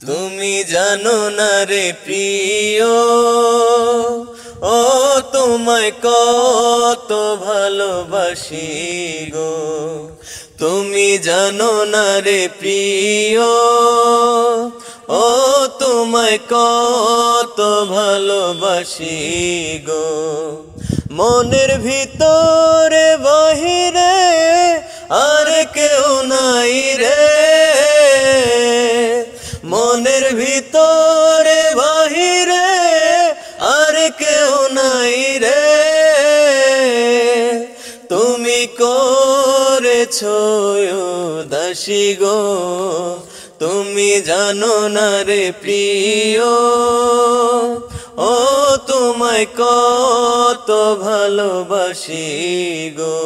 তুমি জানো না রে প্রিয়, ও তোমায় কত ভালোবাসি গো। তুমি জানো না রে প্রিয়, ও তোমায় কত ভালোবাসি গো। মনের ভিতরে বাহিরে আর কেউ নাই রে, মনের ভিতরে বাহিরে আর কেউ নাই রে। তুমি করেছো উদাসী গো, তুমি জানো না রে প্রিয়, ও তোমায় কত ভালোবাসি গো।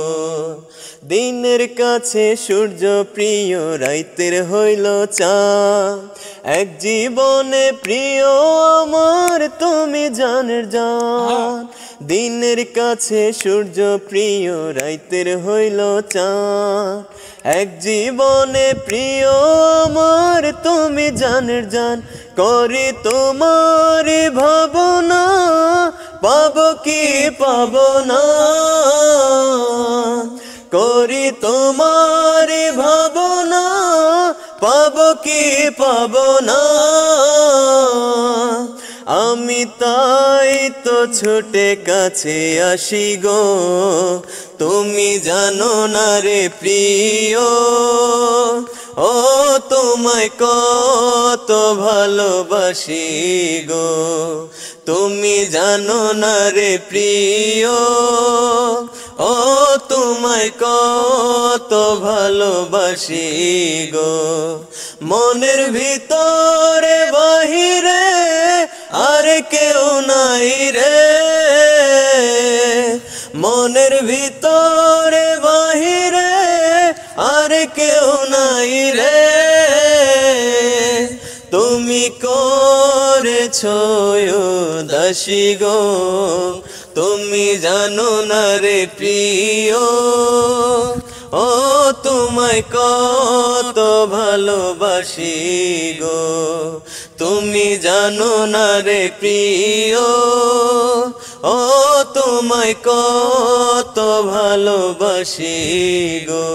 দিনের কাছে সূর্য প্রিয়, রাইতের হইল চাঁদ, এক জীবনে প্রিয় আমার তুমি জানের জান। দিনের কাছে সূর্য প্রিয়, রাইতের হইল চাঁদ, এক জীবনে প্রিয় আমার তুমি জানের জান। করি তোমার ভাবনা, পাবো কি পাবো না, করি তোমার ভাবনা, পাবো কি পাবো না। আমি তাই তো ছুটে কাছে আসি গো, তুমি জানো না রে প্রিয়, ও তোমায় কত ভালোবাসি গো। তুমি জানো না রে প্রিয়, ও তোমায় কত ভালোবাসি গো। মনের ভিতরে বাহিরে আর কেউ নাই রে, মনের ভিতরে বাহিরে আর কেউ নাই রে। তুমি করেছো উদাসী গো, তুমি জানো না রে প্রিয়, ও তোমায় কত ভালোবাসি গো। তুমি জানো না রে প্রিয়, ও তোমায় কত ভালোবাসি গো।